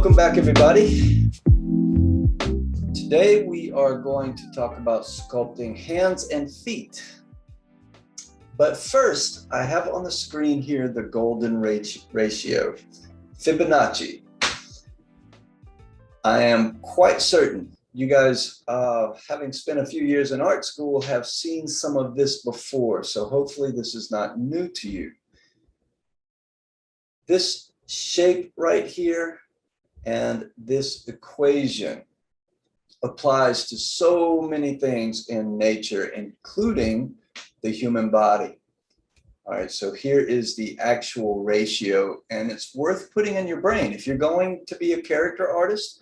Welcome back, everybody. Today we are going to talk about sculpting hands and feet. But first, I have on the screen here the golden ratio, Fibonacci. I am quite certain you guys, having spent a few years in art school, have seen some of this before, so hopefully this is not new to you. This shape right here and this equation applies to so many things in nature, including the human body. All right, so here is the actual ratio, and it's worth putting in your brain. If you're going to be a character artist,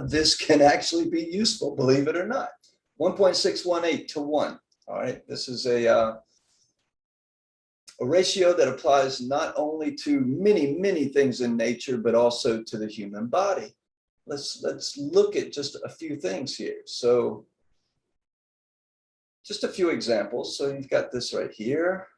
this can actually be useful, believe it or not. 1.618 to 1. All right, this is a ratio that applies not only to many things in nature, but also to the human body. Let's look at just a few things here. So just a few examples. So you've got this right here.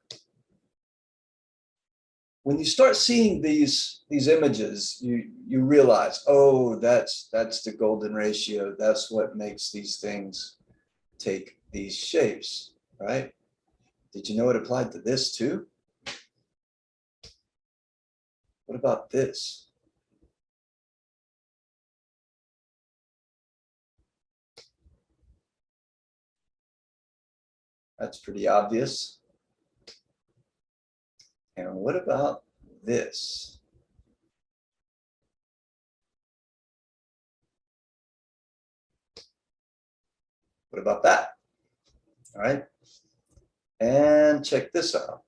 When you start seeing these images, you realize, oh, that's the golden ratio. That's what makes these things take these shapes, right? Did you know it applied to this too? What about this? That's pretty obvious. And what about this? What about that? All right. And check this out.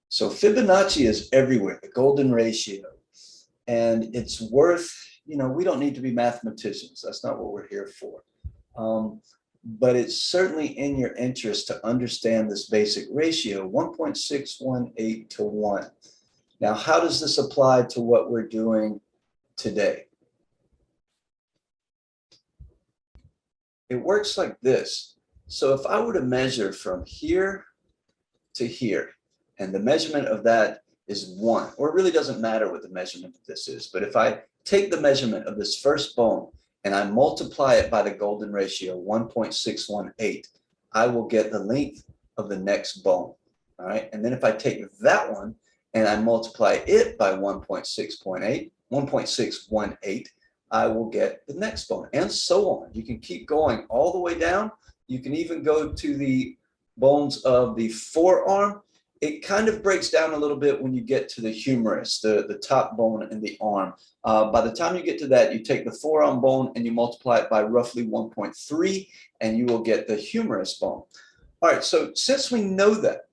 So Fibonacci is everywhere, the golden ratio. And it's worth, we don't need to be mathematicians. That's not what we're here for. But it's certainly in your interest to understand this basic ratio, 1.618 to 1. Now, how does this apply to what we're doing today? It works like this. So if I were to measure from here to here, and the measurement of that is 1, or it really doesn't matter what the measurement of this is, but if I take the measurement of this first bone and I multiply it by the golden ratio, 1.618, I will get the length of the next bone, all right? And then if I take that one and I multiply it by 1.618, I will get the next bone, and so on. You can keep going all the way down. You can even go to the bones of the forearm. It kind of breaks down a little bit when you get to the humerus, the top bone in the arm. By the time you get to that, you take the forearm bone and you multiply it by roughly 1.3, and you will get the humerus bone. All right, so since we know that,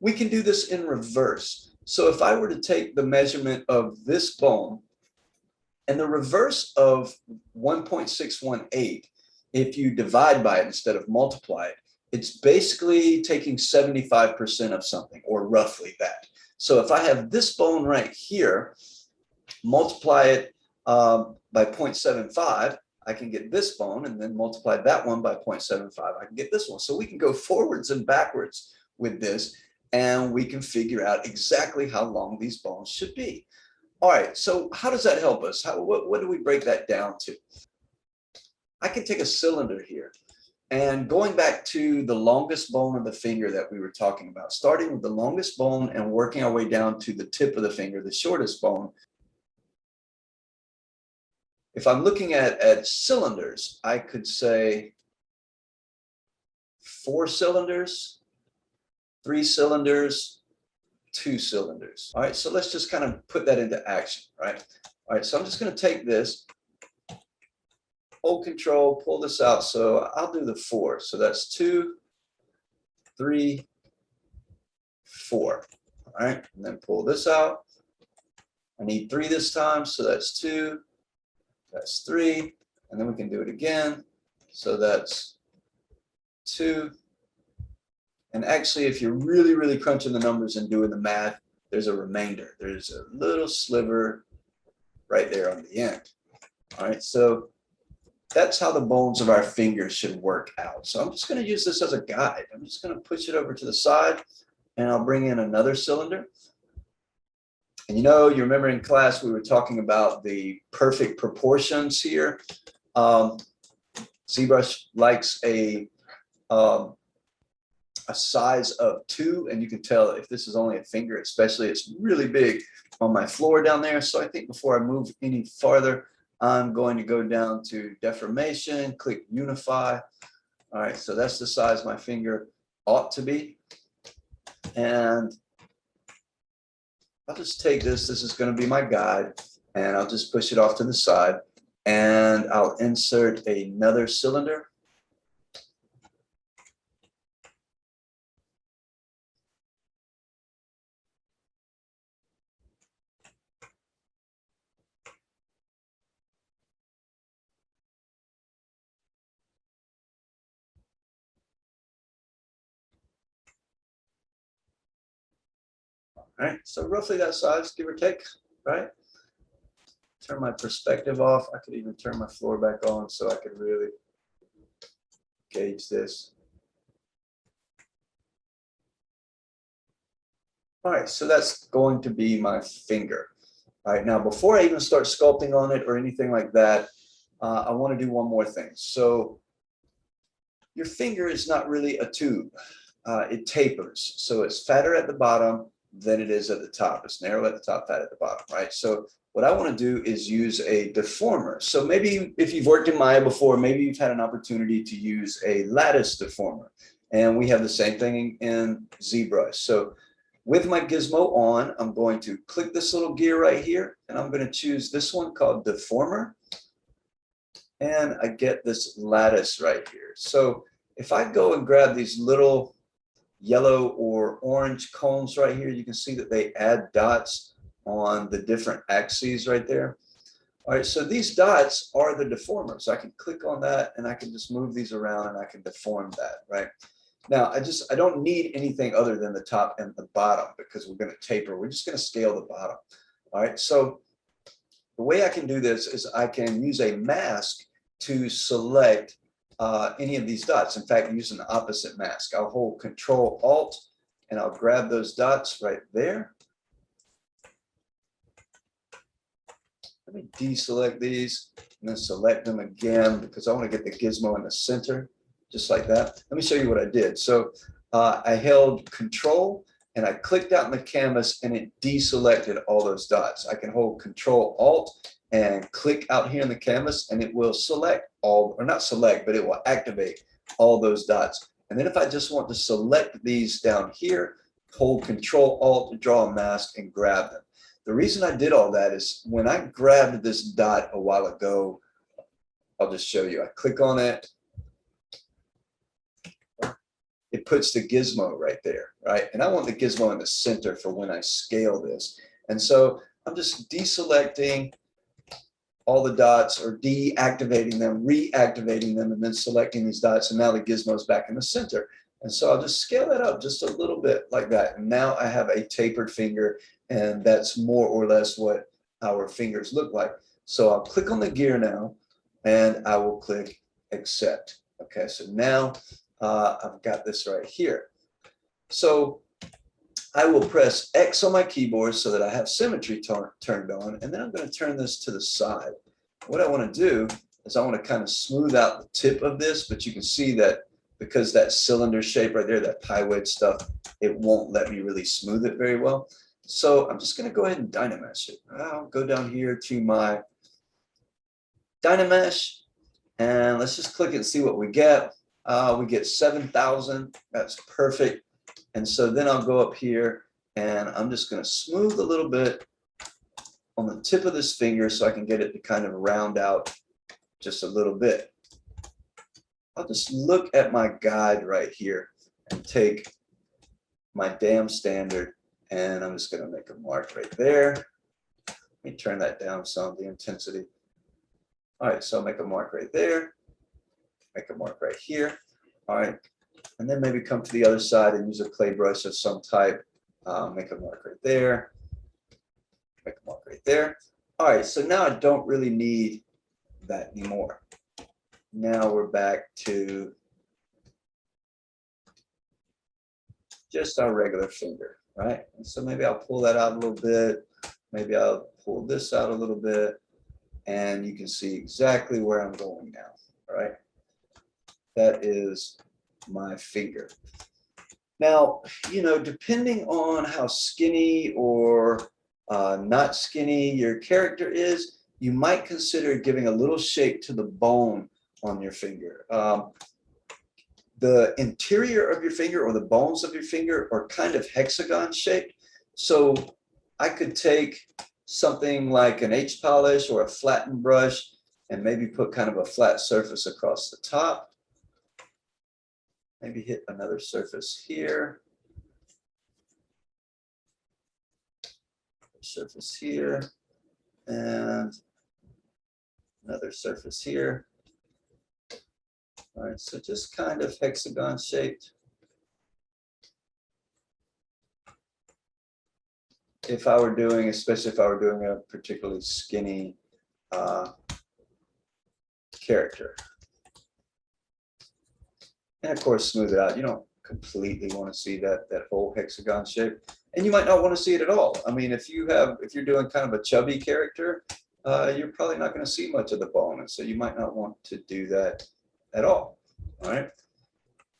we can do this in reverse. So if I were to take the measurement of this bone, and the reverse of 1.618, if you divide by it instead of multiply it, it's basically taking 75% of something, or roughly that. So if I have this bone right here, multiply it by 0.75, I can get this bone, and then multiply that one by 0.75, I can get this one. So we can go forwards and backwards with this, and we can figure out exactly how long these bones should be. All right, so how does that help us? What do we break that down to? I can take a cylinder here, and going back to the longest bone of the finger that we were talking about, starting with the longest bone and working our way down to the tip of the finger, the shortest bone. If I'm looking at cylinders, I could say 4 cylinders, 3 cylinders, 2 cylinders. All right, so let's just kind of put that into action, right? All right, so I'm just going to take this, hold control, pull this out. So I'll do the 4. So that's 2, 3, 4. All right, and then pull this out. I need 3 this time, so that's 2, that's 3, and then we can do it again. So that's 2. And actually, if you're really crunching the numbers and doing the math, there's a remainder. There's a little sliver right there on the end. All right, so that's how the bones of our fingers should work out. So I'm just going to use this as a guide. I'm just going to push it over to the side, and I'll bring in another cylinder. And you remember in class we were talking about the perfect proportions here. Zbrush likes a size of 2, and you can tell if this is only a finger, especially, it's really big on my floor down there. So I think before I move any farther, I'm going to go down to deformation, click unify. All right, so that's the size my finger ought to be. And I'll just take this. This is going to be my guide, and I'll just push it off to the side, and I'll insert another cylinder. All right, so roughly that size, give or take, right? Turn my perspective off. I could even turn my floor back on so I could really gauge this. All right, so that's going to be my finger. All right, now before I even start sculpting on it or anything like that, I want to do one more thing. So your finger is not really a tube. It tapers. So it's fatter at the bottom than it is at the top. It's narrow at the top, fat at the bottom, right? So what I want to do is use a deformer. So maybe if you've worked in Maya before, maybe you've had an opportunity to use a lattice deformer. And we have the same thing in ZBrush. So with my gizmo on, I'm going to click this little gear right here, and I'm going to choose this one called deformer. And I get this lattice right here. So if I go and grab these little yellow or orange cones right here, you can see that they add dots on the different axes right there. All right, so these dots are the deformers. I can click on that and I can just move these around and I can deform that, right? Now, I don't need anything other than the top and the bottom because we're going to taper. We're just going to scale the bottom. All right, so the way I can do this is I can use a mask to select any of these dots. In fact, using the opposite mask, I'll hold Control Alt and I'll grab those dots right there. Let me deselect these and then select them again because I want to get the gizmo in the center, just like that. Let me show you what I did. So I held Control and I clicked out in the canvas and it deselected all those dots. I can hold Control Alt and click out here in the canvas and it will select all, or not select, but it will activate all those dots. And then if I just want to select these down here, hold Control Alt to draw a mask and grab them. The reason I did all that is when I grabbed this dot a while ago, I'll just show you. I click on it. It puts the gizmo right there, right? And I want the gizmo in the center for when I scale this. And so I'm just deselecting all the dots or deactivating them, reactivating them, and then selecting these dots. And now the gizmo is back in the center. And so I'll just scale that up just a little bit like that. And now I have a tapered finger, and that's more or less what our fingers look like. So I'll click on the gear now, and I will click accept. Okay, so now I've got this right here. So I will press X on my keyboard so that I have symmetry turned on, and then I'm going to turn this to the side. What I want to do is I want to kind of smooth out the tip of this, but you can see that because that cylinder shape right there, that pie wedge stuff, it won't let me really smooth it very well. So I'm just going to go ahead and Dynamesh it. I'll go down here to my Dynamesh, and let's just click it and see what we get. We get 7,000. That's perfect. And so then I'll go up here and I'm just going to smooth a little bit on the tip of this finger so I can get it to kind of round out just a little bit. I'll just look at my guide right here and take my dam standard and I'm just going to make a mark right there. Let me turn that down some, the intensity. All right, so I'll make a mark right there, make a mark right here. All right. And then maybe come to the other side and use a clay brush of some type. Make a mark right there. Make a mark right there. All right, so now I don't really need that anymore. Now we're back to just our regular finger, right? And so maybe I'll pull that out a little bit. Maybe I'll pull this out a little bit and you can see exactly where I'm going now. All right. That is my finger. Now, you know, depending on how skinny or not skinny your character is, you might consider giving a little shape to the bone on your finger. The interior of your finger or the bones of your finger are kind of hexagon shaped. So I could take something like an H polish or a flattened brush and maybe put kind of a flat surface across the top. Maybe hit another surface here. Surface here. And another surface here. All right, so just kind of hexagon shaped. If I were doing, especially if I were doing a particularly skinny character. And of course, smooth it out. You don't completely want to see that whole hexagon shape. And you might not want to see it at all. I mean, if you're doing kind of a chubby character, you're probably not going to see much of the bone. And so you might not want to do that at all. All right.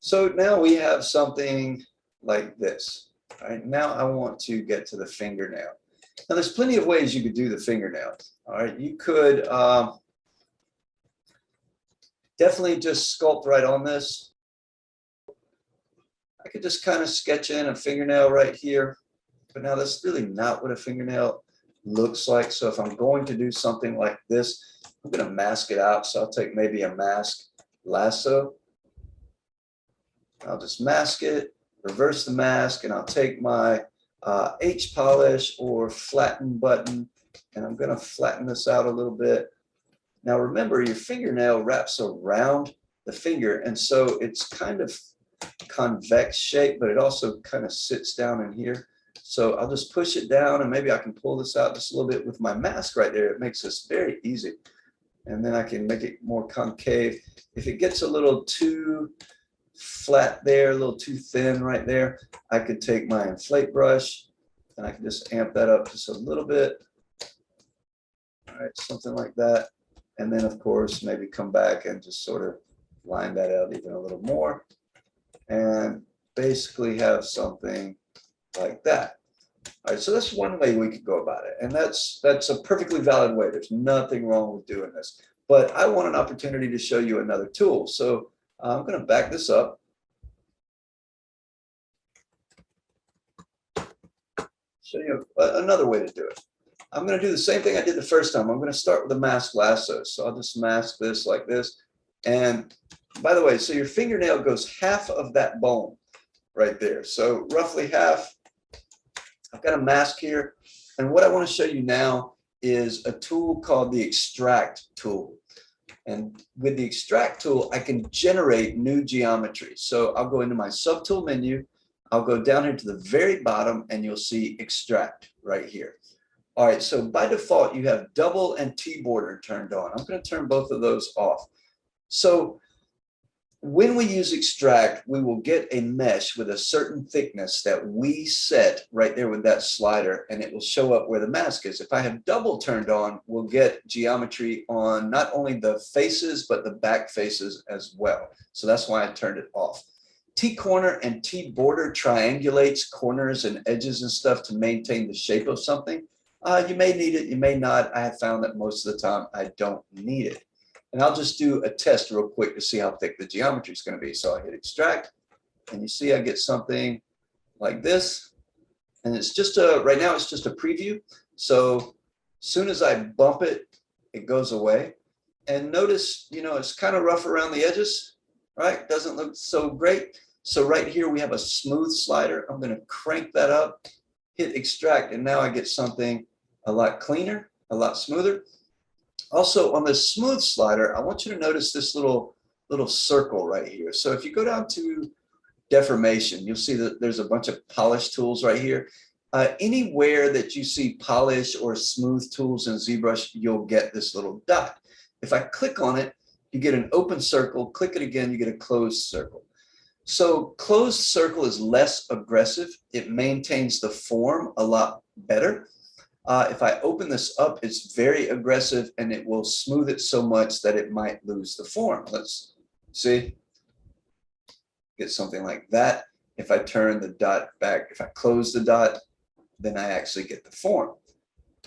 So now we have something like this. All right. Now I want to get to the fingernail. Now there's plenty of ways you could do the fingernail. All right. You could definitely just sculpt right on this. I could just kind of sketch in a fingernail right here. But now that's really not what a fingernail looks like. So if I'm going to do something like this, I'm going to mask it out. So I'll take maybe a mask lasso. I'll just mask it, reverse the mask, and I'll take my H polish or flatten button, and I'm going to flatten this out a little bit. Now remember, your fingernail wraps around the finger, and so it's kind of convex shape, but it also kind of sits down in here. So I'll just push it down, and maybe I can pull this out just a little bit with my mask right there. It makes this very easy. And then I can make it more concave. If it gets a little too flat there, a little too thin right there, I could take my inflate brush and I can just amp that up just a little bit. All right, something like that. And then of course, maybe come back and just sort of line that out even a little more and basically have something like that. All right, so that's one way we could go about it. And that's a perfectly valid way. There's nothing wrong with doing this. But I want an opportunity to show you another tool. So I'm going to back this up. Show you another way to do it. I'm going to do the same thing I did the first time. I'm going to start with a mask lasso. So I'll just mask this like this. And by the way, so your fingernail goes half of that bone right there. So roughly half. I've got a mask here. And what I want to show you now is a tool called the extract tool. And with the extract tool, I can generate new geometry. So I'll go into my subtool menu. I'll go down here to the very bottom and you'll see extract right here. All right, so by default, you have double and T border turned on. I'm going to turn both of those off. So when we use extract, we will get a mesh with a certain thickness that we set right there with that slider, and it will show up where the mask is. If I have double turned on, we'll get geometry on not only the faces, but the back faces as well. So that's why I turned it off. T-corner and T-border triangulates corners and edges and stuff to maintain the shape of something. You may need it, you may not. I have found that most of the time I don't need it. And I'll just do a test real quick to see how thick the geometry is going to be. So I hit extract, and you see I get something like this. And it's just right now it's just a preview. So as soon as I bump it, it goes away. And notice, you know, it's kind of rough around the edges, right? Doesn't look so great. So right here we have a smooth slider. I'm going to crank that up, hit extract, and now I get something a lot cleaner, a lot smoother. Also on the smooth slider, I want you to notice this little circle right here. So if you go down to deformation, you'll see that there's a bunch of polish tools right here. Anywhere that you see polish or smooth tools in ZBrush, you'll get this little dot. If I click on it, you get an open circle. Click it again, you get a closed circle. So closed circle is less aggressive. It maintains the form a lot better. If I open this up, it's very aggressive and it will smooth it so much that it might lose the form. Let's see, get something like that. If I turn the dot back, if I close the dot, then I actually get the form.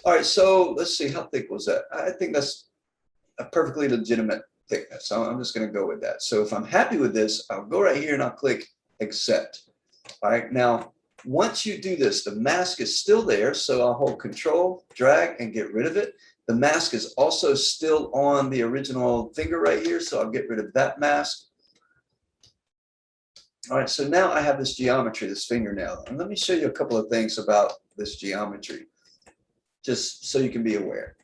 All right, so let's see, how thick was that? I think that's a perfectly legitimate thickness. So I'm just going to go with that. So if I'm happy with this, I'll go right here and I'll click accept. All right, now once you do this, the mask is still there. So I'll hold control, drag, and get rid of it. The mask is also still on the original finger right here. So I'll get rid of that mask. All right, so now I have this geometry, this fingernail. And let me show you a couple of things about this geometry, just so you can be aware.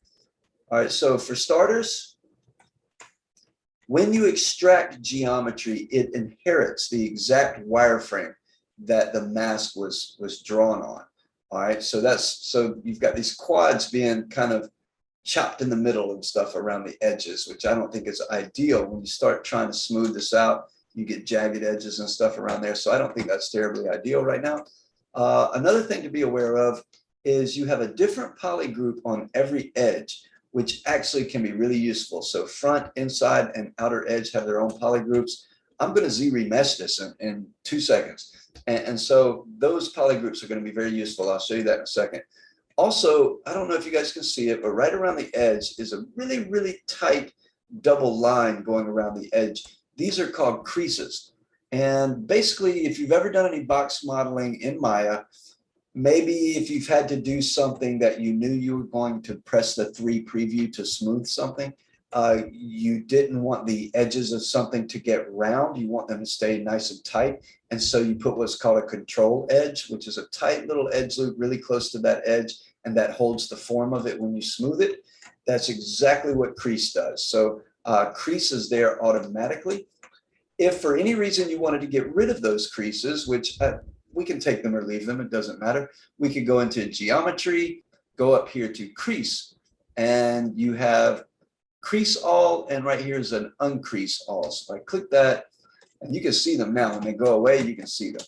All right, so for starters, when you extract geometry, it inherits the exact wireframe that the mask was drawn on. All right, so you've got these quads being kind of chopped in the middle and stuff around the edges, which I don't think is ideal. When you start trying to smooth this out, you get jagged edges and stuff around there. So I don't think that's terribly ideal right now. Another thing to be aware of is you have a different poly group on every edge, which actually can be really useful. So front, inside, and outer edge have their own poly groups. I'm going to Z-remesh this in 2 seconds. And so those poly groups are going to be very useful. I'll show you that in a second. Also, I don't know if you guys can see it, but right around the edge is a really, really tight double line going around the edge. These are called creases. And basically, if you've ever done any box modeling in Maya, maybe if you've had to do something that you knew you were going to press the 3 preview to smooth something, you didn't want the edges of something to get round. You want them to stay nice and tight. And so you put what's called a control edge, which is a tight little edge loop really close to that edge, and that holds the form of it when you smooth it. That's exactly what crease does. So crease is there automatically. If for any reason you wanted to get rid of those creases, which we can take them or leave them, it doesn't matter. We could go into geometry, go up here to crease, and you have crease all, and right here is an uncrease all. So if I click that, and you can see them now. When they go away, you can see them.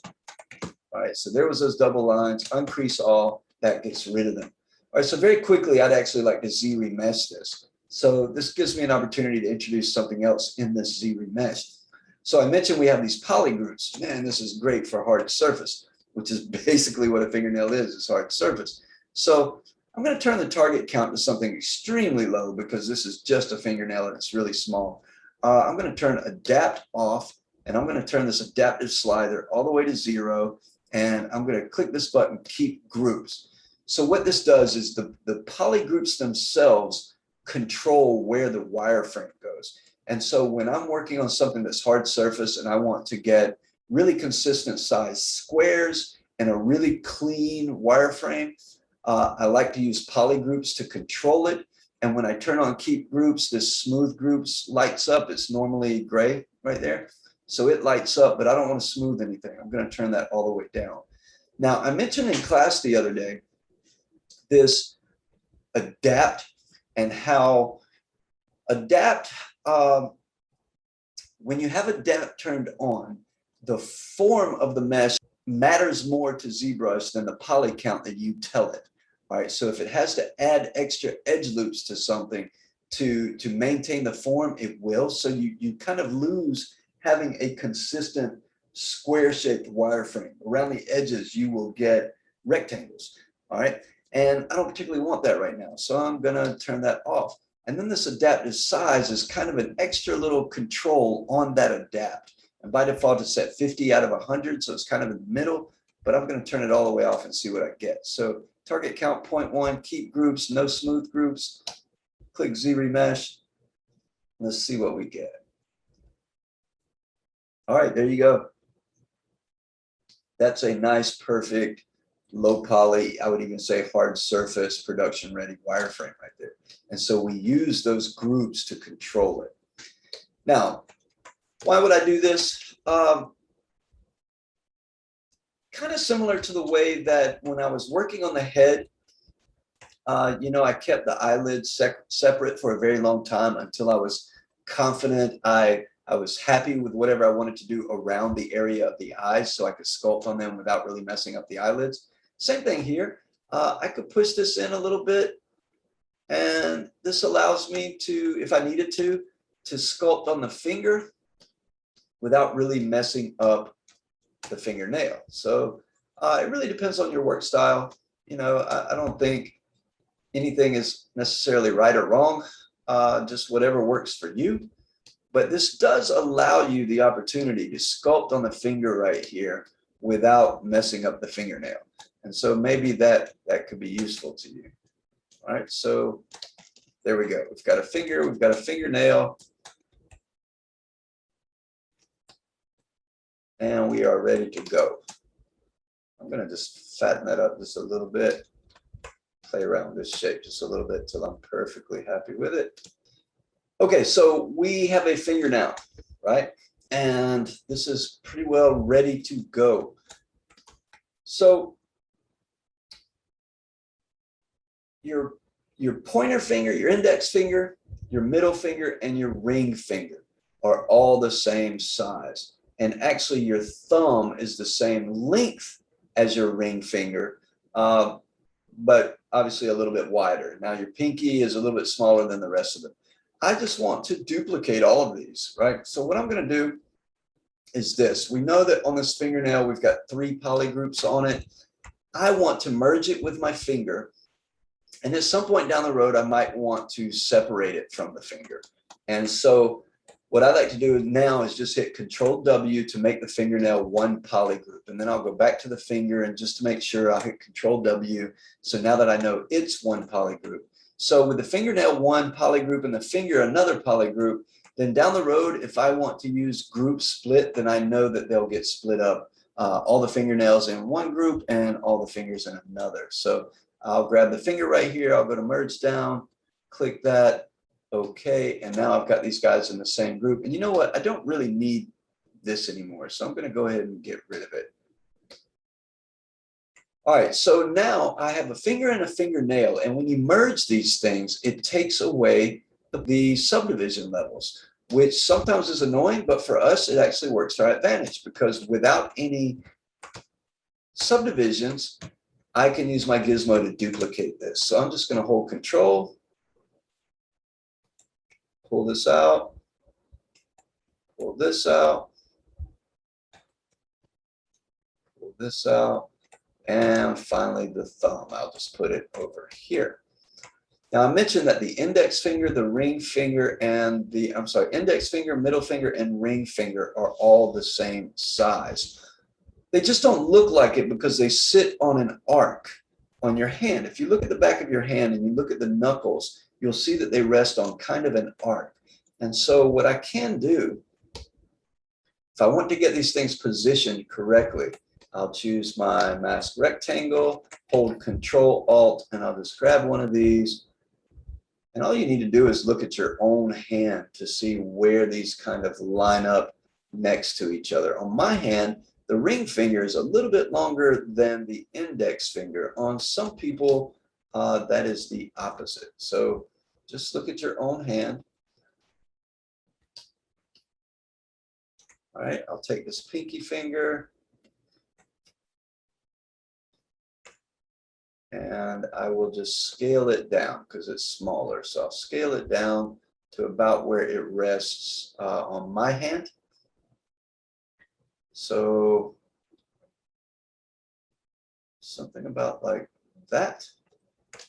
All right, so there was those double lines, uncrease all, that gets rid of them. All right, so very quickly, I'd actually like to Z-remesh this. So this gives me an opportunity to introduce something else in this Z-remesh. So I mentioned we have these poly groups. Man, this is great for hard surface, which is basically what a fingernail is hard surface. So I'm going to turn the target count to something extremely low because this is just a fingernail and it's really small. I'm going to turn adapt off, and I'm going to turn this adaptive slider all the way to 0, and I'm going to click this button, keep groups. So what this does is the poly groups themselves control where the wireframe goes. And so when I'm working on something that's hard surface and I want to get really consistent size squares and a really clean wireframe, I like to use poly groups to control it. And when I turn on keep groups, this smooth groups lights up. It's normally gray right there. So it lights up, but I don't want to smooth anything. I'm going to turn that all the way down. Now, I mentioned in class the other day this adapt and how adapt, when you have adapt turned on, the form of the mesh matters more to Zbrush than the poly count that you tell it. All right, so if it has to add extra edge loops to something to maintain the form, it will. So you kind of lose having a consistent square-shaped wireframe. Around the edges, you will get rectangles. All right, and I don't particularly want that right now, so I'm gonna turn that off. And then this adaptive size is kind of an extra little control on that adapt. And by default, it's set 50 out of 100, so it's kind of in the middle, but I'm going to turn it all the way off and see what I get. So target count 0.1, keep groups, no smooth groups, click Z-remesh. Let's see what we get. All right, there you go. That's a nice, perfect, low poly, I would even say hard surface, production ready wireframe right there. And so we use those groups to control it. Now, why would I do this? Kind of similar to the way that when I was working on the head, I kept the eyelids separate for a very long time until I was confident I was happy with whatever I wanted to do around the area of the eyes so I could sculpt on them without really messing up the eyelids. Same thing here. I could push this in a little bit, and this allows me to, if I needed to sculpt on the finger without really messing up the fingernail. So it really depends on your work style. You know, I don't think anything is necessarily right or wrong, just whatever works for you. But this does allow you the opportunity to sculpt on the finger right here without messing up the fingernail. And so maybe that could be useful to you. All right, so there we go. We've got a finger, we've got a fingernail, and we are ready to go. I'm going to just fatten that up just a little bit, play around with this shape just a little bit till I'm perfectly happy with it. Okay, so we have a finger now, right? And this is pretty well ready to go. So your pointer finger, your index finger, your middle finger, and your ring finger are all the same size. And actually your thumb is the same length as your ring finger, but obviously a little bit wider. Now your pinky is a little bit smaller than the rest of them. I just want to duplicate all of these, right? So what I'm going to do is this. We know that on this fingernail, we've got 3 poly groups on it. I want to merge it with my finger. And at some point down the road, I might want to separate it from the finger. And so what I like to do now is just hit Control W to make the fingernail 1 poly group. And then I'll go back to the finger, and just to make sure, I'll hit Control W. So now that I know it's 1 poly group. So with the fingernail 1 poly group and the finger another poly group, then down the road, if I want to use group split, then I know that they'll get split up, all the fingernails in 1 group and all the fingers in another. So I'll grab the finger right here. I'll go to merge down, click that. Okay, and now I've got these guys in the same group. And you know what? I don't really need this anymore. So I'm going to go ahead and get rid of it. All right, so now I have a finger and a fingernail. And when you merge these things, it takes away the subdivision levels, which sometimes is annoying, but for us, it actually works to our advantage, because without any subdivisions, I can use my gizmo to duplicate this. So I'm just going to hold Control, pull this out, pull this out, pull this out, and finally the thumb. I'll just put it over here. Now I mentioned that the index finger, the ring finger, and index finger, middle finger, and ring finger are all the same size. They just don't look like it because they sit on an arc on your hand. If you look at the back of your hand and you look at the knuckles, you'll see that they rest on kind of an arc. And so what I can do, if I want to get these things positioned correctly, I'll choose my mask rectangle, hold Control Alt, and I'll just grab one of these. And all you need to do is look at your own hand to see where these kind of line up next to each other. On my hand, the ring finger is a little bit longer than the index finger. On some people, that is the opposite. So just look at your own hand. All right, I'll take this pinky finger and I will just scale it down because it's smaller. So I'll scale it down to about where it rests on my hand. So something about like that.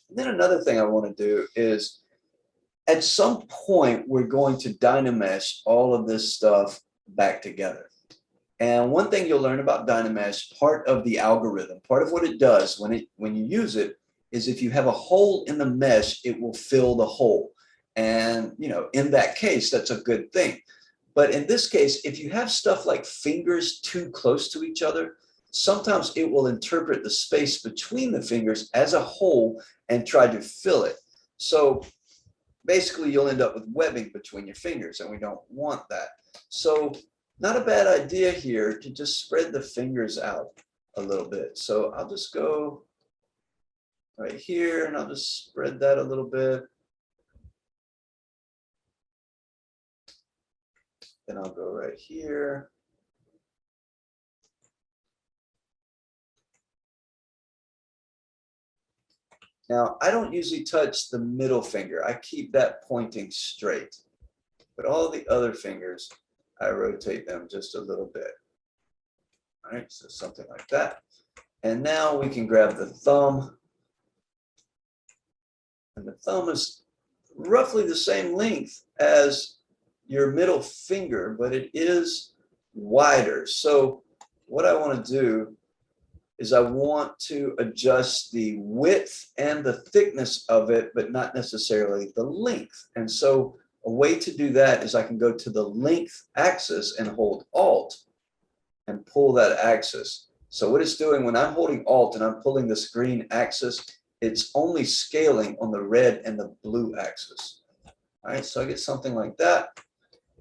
And then another thing I want to do is, at some point, we're going to Dynamesh all of this stuff back together. And one thing you'll learn about Dynamesh, part of the algorithm, part of what it does when you use it, is if you have a hole in the mesh, it will fill the hole. And in that case, that's a good thing. But in this case, if you have stuff like fingers too close to each other, sometimes it will interpret the space between the fingers as a hole and try to fill it. So basically, you'll end up with webbing between your fingers, and we don't want that. So not a bad idea here to just spread the fingers out a little bit. So I'll just go right here, and I'll just spread that a little bit. Then I'll go right here. Now, I don't usually touch the middle finger. I keep that pointing straight. But all the other fingers, I rotate them just a little bit. All right, so something like that. And now we can grab the thumb. And the thumb is roughly the same length as your middle finger, but it is wider. So what I want to do is I want to adjust the width and the thickness of it, but not necessarily the length. And so a way to do that is I can go to the length axis and hold Alt and pull that axis. So what it's doing when I'm holding Alt and I'm pulling this green axis, it's only scaling on the red and the blue axis. All right, so I get something like that.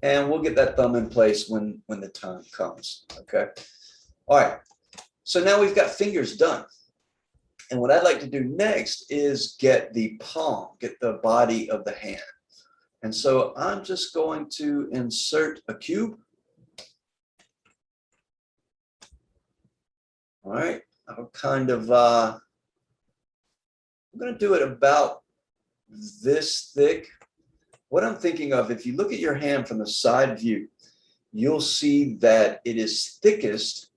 And we'll get that thumb in place when the time comes, okay? All right, so now we've got fingers done. And what I'd like to do next is get the palm, get the body of the hand. And so I'm just going to insert a cube. All right, I'll kind of, I'm gonna do it about this thick. What I'm thinking of, if you look at your hand from the side view, you'll see that it is thickest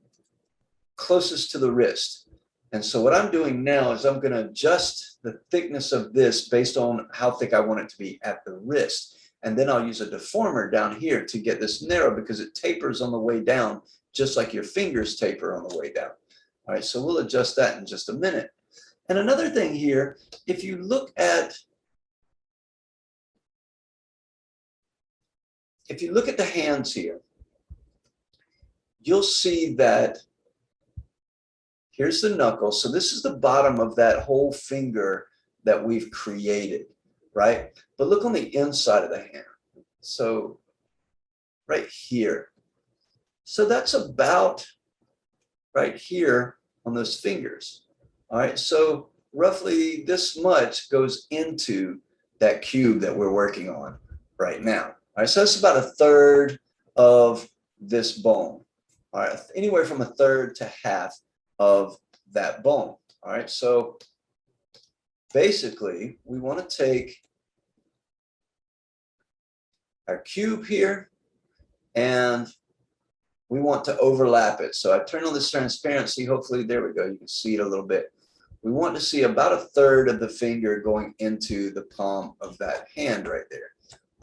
closest to the wrist. And so what I'm doing now is I'm going to adjust the thickness of this based on how thick I want it to be at the wrist. And then I'll use a deformer down here to get this narrow because it tapers on the way down, just like your fingers taper on the way down. All right, so we'll adjust that in just a minute. And another thing here, if you look at the hands here, you'll see that here's the knuckle. So this is the bottom of that whole finger that we've created, right? But look on the inside of the hand. So right here. So that's about right here on those fingers. All right, so roughly this much goes into that cube that we're working on right now. All right, so that's about 1/3 of this bone. All right, anywhere from 1/3 to half of that bone. All right, so basically we want to take our cube here and we want to overlap it. So I turn on this transparency, hopefully, there we go, you can see it a little bit. We want to see about 1/3 of the finger going into the palm of that hand right there.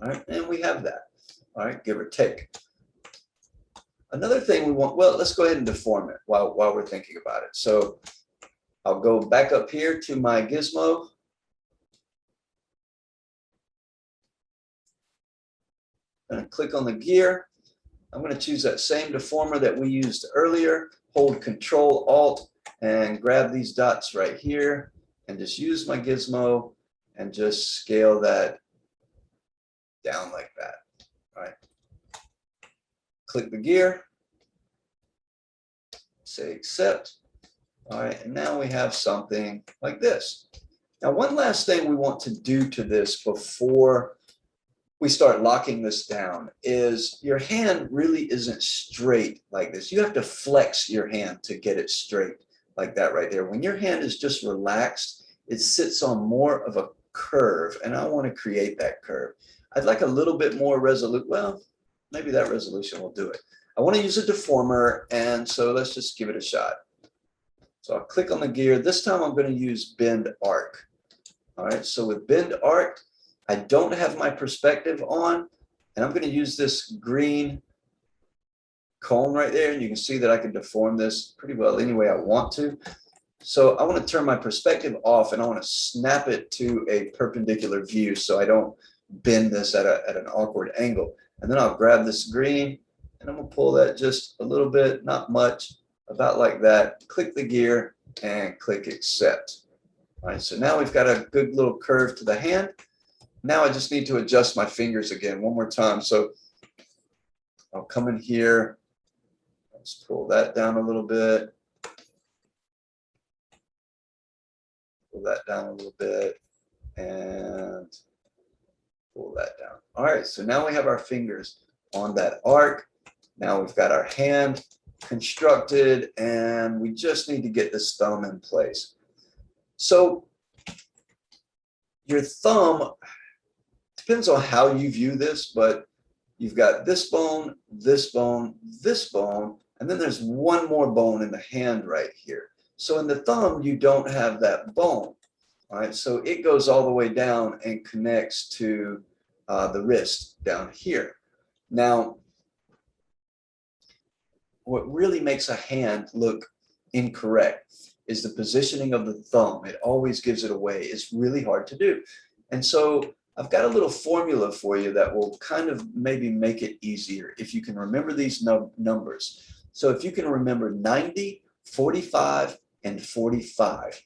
All right, and we have that, all right, give or take. Another thing we want, well, let's go ahead and deform it while we're thinking about it. So I'll go back up here to my gizmo. I'm going to click on the gear. I'm going to choose that same deformer that we used earlier, hold Control Alt and grab these dots right here and just use my gizmo and just scale that down like that. All right. Click the gear, say accept. All right, and now we have something like this. Now, one last thing we want to do to this before we start locking this down is your hand really isn't straight like this. You have to flex your hand to get it straight like that right there. When your hand is just relaxed, it sits on more of a curve, and I want to create that curve. I'd like a little bit more resolute. Well, maybe that resolution will do it. I want to use a deformer, and so let's just give it a shot. So I'll click on the gear. This time I'm going to use bend arc. All right, so with bend arc, I don't have my perspective on, and I'm going to use this green cone right there, and you can see that I can deform this pretty well any way I want to. So I want to turn my perspective off, and I want to snap it to a perpendicular view so I don't bend this at an awkward angle. And then I'll grab this green, and I'm going to pull that just a little bit, not much, about like that. Click the gear and click accept. All right, so now we've got a good little curve to the hand. Now I just need to adjust my fingers again one more time. So I'll come in here, let's pull that down a little bit. Pull that down a little bit and pull that down. All right, so now we have our fingers on that arc. Now we've got our hand constructed, and we just need to get this thumb in place. So your thumb, depends on how you view this, but you've got this bone, this bone, this bone, and then there's one more bone in the hand right here. So in the thumb, you don't have that bone. All right, so it goes all the way down and connects to the wrist down here. Now, what really makes a hand look incorrect is the positioning of the thumb. It always gives it away. It's really hard to do. And so I've got a little formula for you that will kind of maybe make it easier if you can remember these numbers. So if you can remember 90, 45, and 45,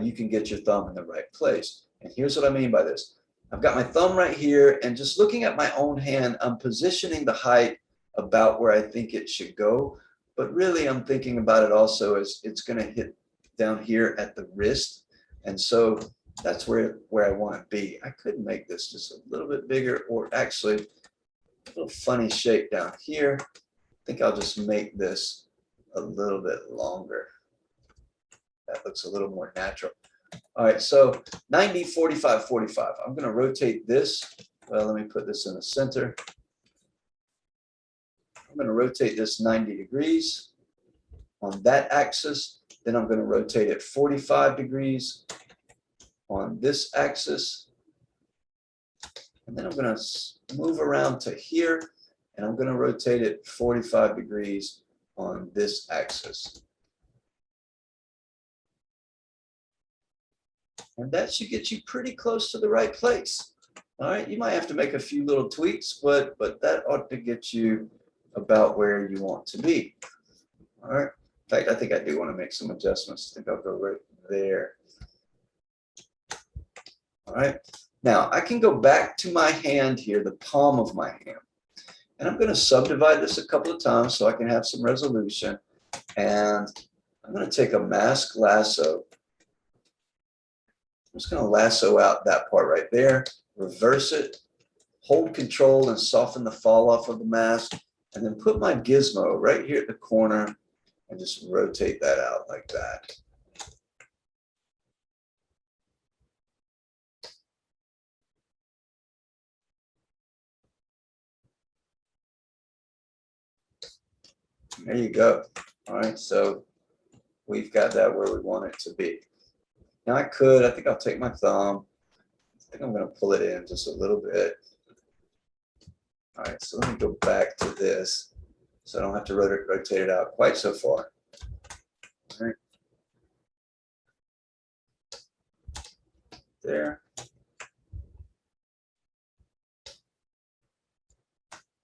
you can get your thumb in the right place. And here's what I mean by this. I've got my thumb right here, and just looking at my own hand, I'm positioning the height about where I think it should go. But really, I'm thinking about it also as it's going to hit down here at the wrist. And so that's where I want to be. I could make this just a little bit bigger, or actually a little funny shape down here. I think I'll just make this a little bit longer. That looks a little more natural. All right, so 90, 45, 45. I'm going to rotate this. Well, let me put this in the center. I'm going to rotate this 90 degrees on that axis. Then I'm going to rotate it 45 degrees on this axis. And then I'm going to move around to here, and I'm going to rotate it 45 degrees on this axis. And that should get you pretty close to the right place. All right, you might have to make a few little tweaks, but that ought to get you about where you want to be. All right. In fact, I think I do want to make some adjustments. I think I'll go right there. All right. Now I can go back to my hand here, the palm of my hand. And I'm going to subdivide this a couple of times so I can have some resolution. And I'm going to take a mask lasso. I'm just going to lasso out that part right there, reverse it, hold control and soften the fall off of the mask, and then put my gizmo right here at the corner and just rotate that out like that. There you go. All right, so we've got that where we want it to be. Now I think I'll take my thumb. I think I'm going to pull it in just a little bit. All right, so let me go back to this so I don't have to rotate it out quite so far. All right. There.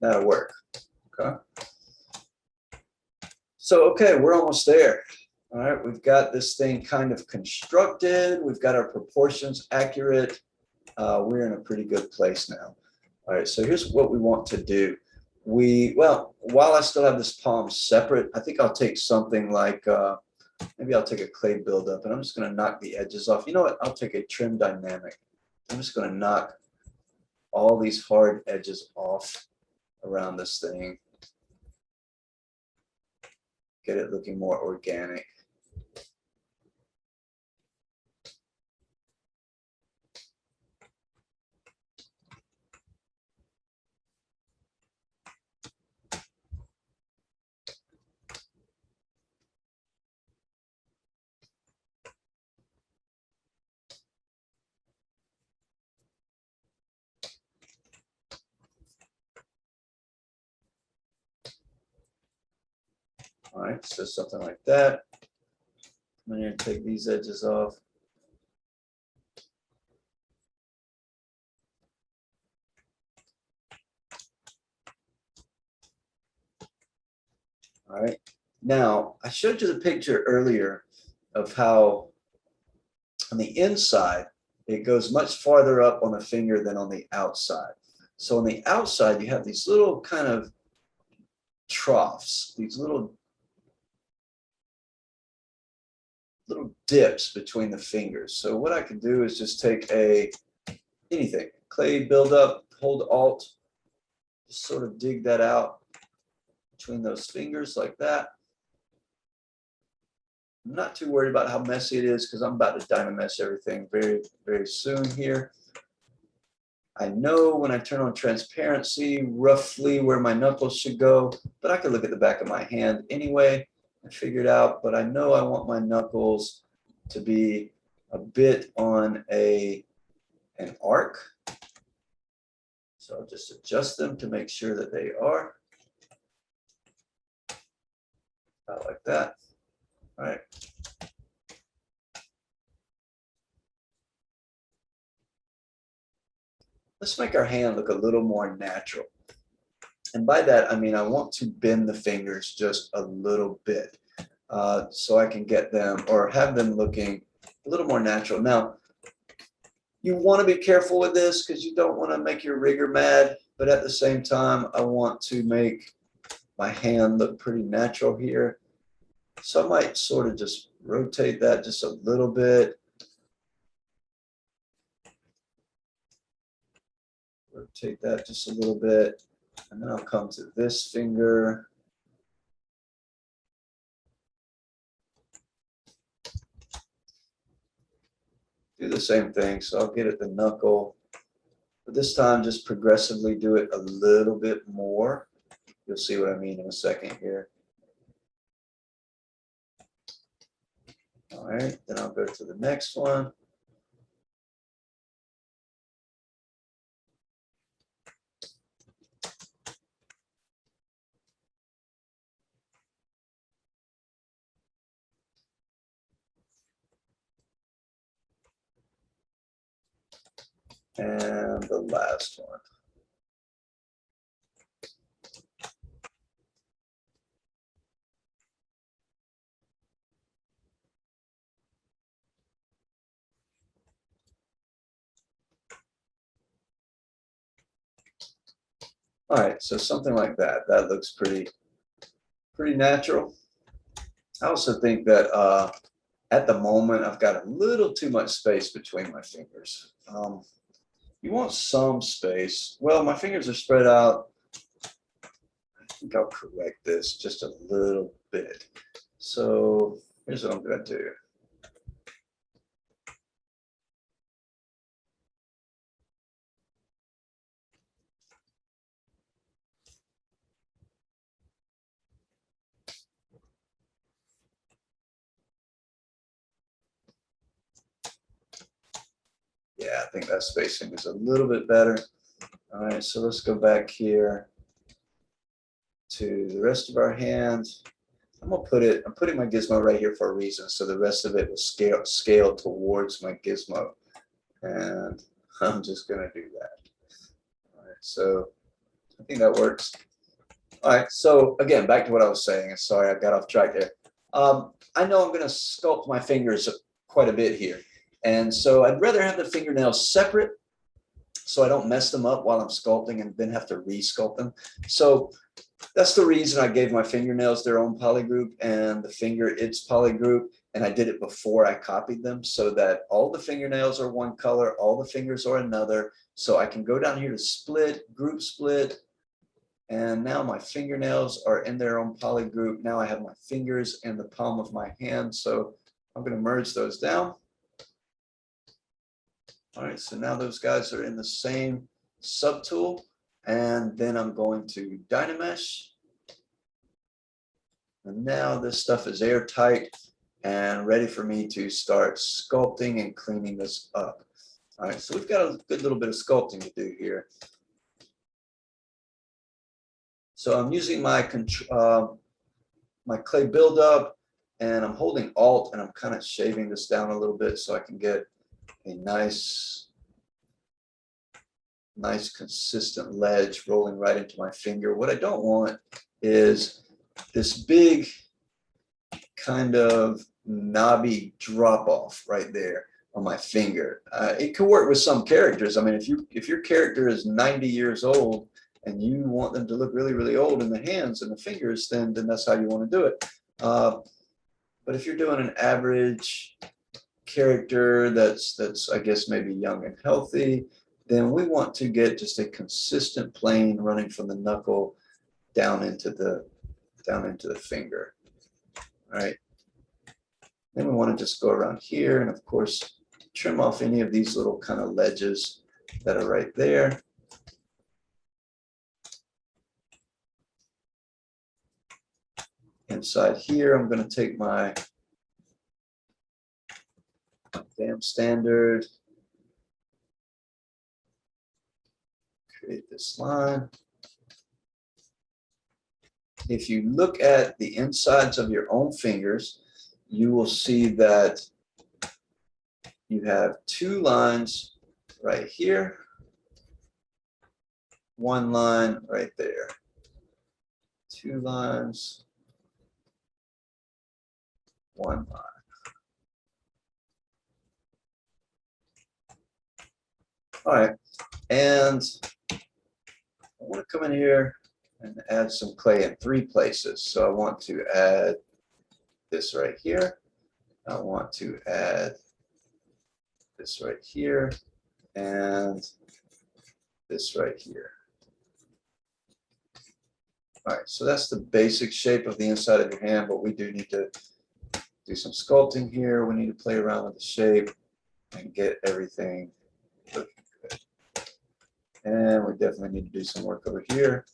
That'll work. Okay. So, okay, we're almost there. All right, we've got this thing kind of constructed. We've got our proportions accurate. We're in a pretty good place now. All right, so here's what we want to do. Well, while I still have this palm separate, I think I'll take something like, maybe I'll take a clay buildup, and I'm just going to knock the edges off. You know what? I'll take a trim dynamic. I'm just going to knock all these hard edges off around this thing. Get it looking more organic. All right, so something like that. I'm going to take these edges off. All right, now I showed you the picture earlier of how on the inside, it goes much farther up on the finger than on the outside. So on the outside, you have these little kind of troughs, these little dips between the fingers. So what I can do is just take anything, clay buildup, hold Alt, just sort of dig that out between those fingers like that. I'm not too worried about how messy it is because I'm about to Dynamesh everything very, very soon here. I know when I turn on transparency, roughly where my knuckles should go, but I can look at the back of my hand anyway and figure it out. But I know I want my knuckles to be a bit on an arc. So I'll just adjust them to make sure that they are. About like that. All right. Let's make our hand look a little more natural. And by that, I mean, I want to bend the fingers just a little bit so I can get them or have them looking a little more natural. Now, you want to be careful with this because you don't want to make your rigger mad, but at the same time, I want to make my hand look pretty natural here. So I might sort of just rotate that just a little bit. Rotate that just a little bit. And then I'll come to this finger. Do the same thing. So I'll get at the knuckle. But this time, just progressively do it a little bit more. You'll see what I mean in a second here. All right, then I'll go to the next one. And the last one. All right, so something like that. That looks pretty natural. I also think that at the moment, I've got a little too much space between my fingers. You want some space. Well, my fingers are spread out. I think I'll correct this just a little bit. So here's what I'm going to do. Yeah, I think that spacing is a little bit better. All right, so let's go back here to the rest of our hands. I'm putting my gizmo right here for a reason, so the rest of it will scale towards my gizmo. And I'm just gonna do that. All right, so I think that works. All right, so again, back to what I was saying. Sorry, I got off track there. I know I'm gonna sculpt my fingers quite a bit here. And so I'd rather have the fingernails separate so I don't mess them up while I'm sculpting and then have to re-sculpt them. So that's the reason I gave my fingernails their own polygroup and the finger its polygroup. And I did it before I copied them so that all the fingernails are one color, all the fingers are another. So I can go down here to split, group split. And now my fingernails are in their own polygroup. Now I have my fingers in the palm of my hand. So I'm going to merge those down. All right, so now those guys are in the same subtool, and then I'm going to Dynamesh. And now this stuff is airtight and ready for me to start sculpting and cleaning this up. All right, so we've got a good little bit of sculpting to do here. So I'm using my clay buildup, and I'm holding Alt, and I'm kind of shaving this down a little bit so I can get a nice consistent ledge rolling right into my finger. What I don't want is this big kind of knobby drop off right there on my finger. It could work with some characters. I mean, if your character is 90 years old and you want them to look really, really old in the hands and the fingers, then that's how you want to do it. But if you're doing an average character that's I guess maybe young and healthy, then we want to get just a consistent plane running from the knuckle down into the finger. All right. Then we want to just go around here and of course trim off any of these little kind of ledges that are right there. Inside here, I'm going to take my damn standard, create this line. If you look at the insides of your own fingers, you will see that you have two lines right here, one line right there, two lines, one line. All right, and I want to come in here and add some clay in 3 places. So I want to add this right here. I want to add this right here and this right here. All right, so that's the basic shape of the inside of your hand, but we do need to do some sculpting here. We need to play around with the shape and get everything looking good. And we definitely need to do some work over here.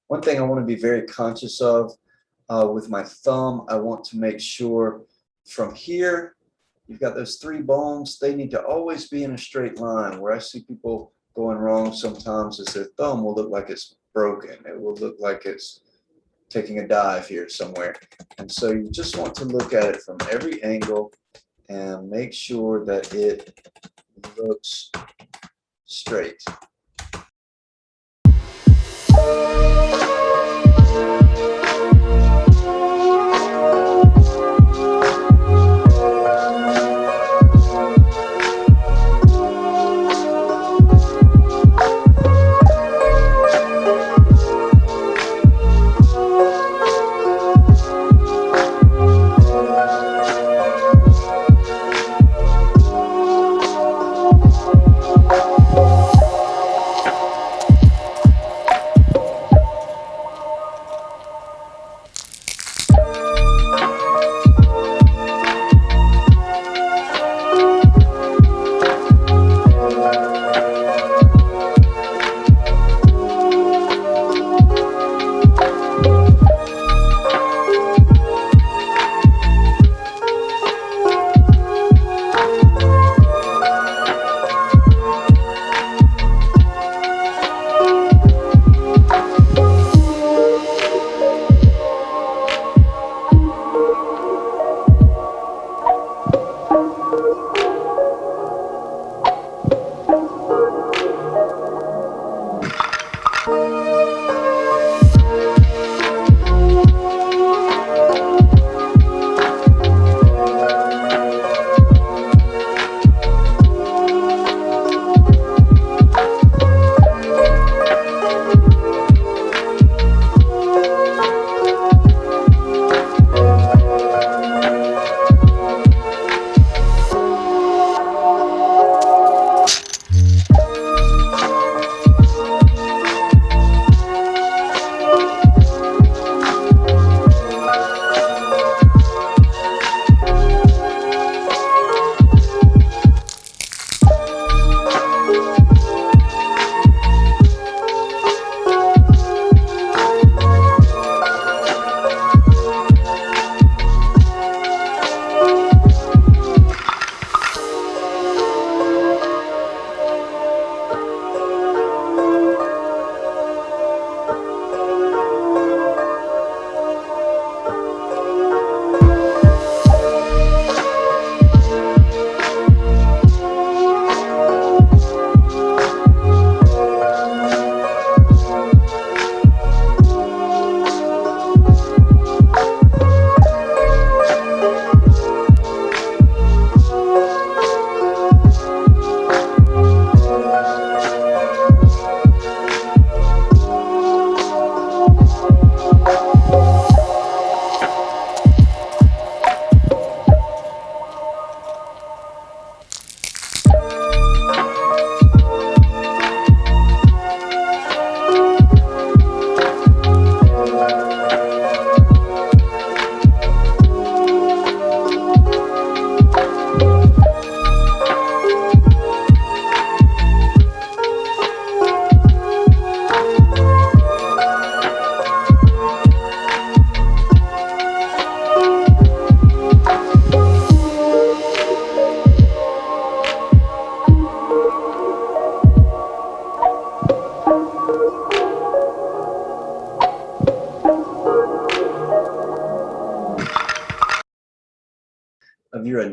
One thing I want to be very conscious of with my thumb, I want to make sure from here, you've got those 3 bones, they need to always be in a straight line. Where I see people going wrong sometimes is their thumb will look like it's broken. It will look like it's taking a dive here somewhere. And so you just want to look at it from every angle and make sure that it looks straight.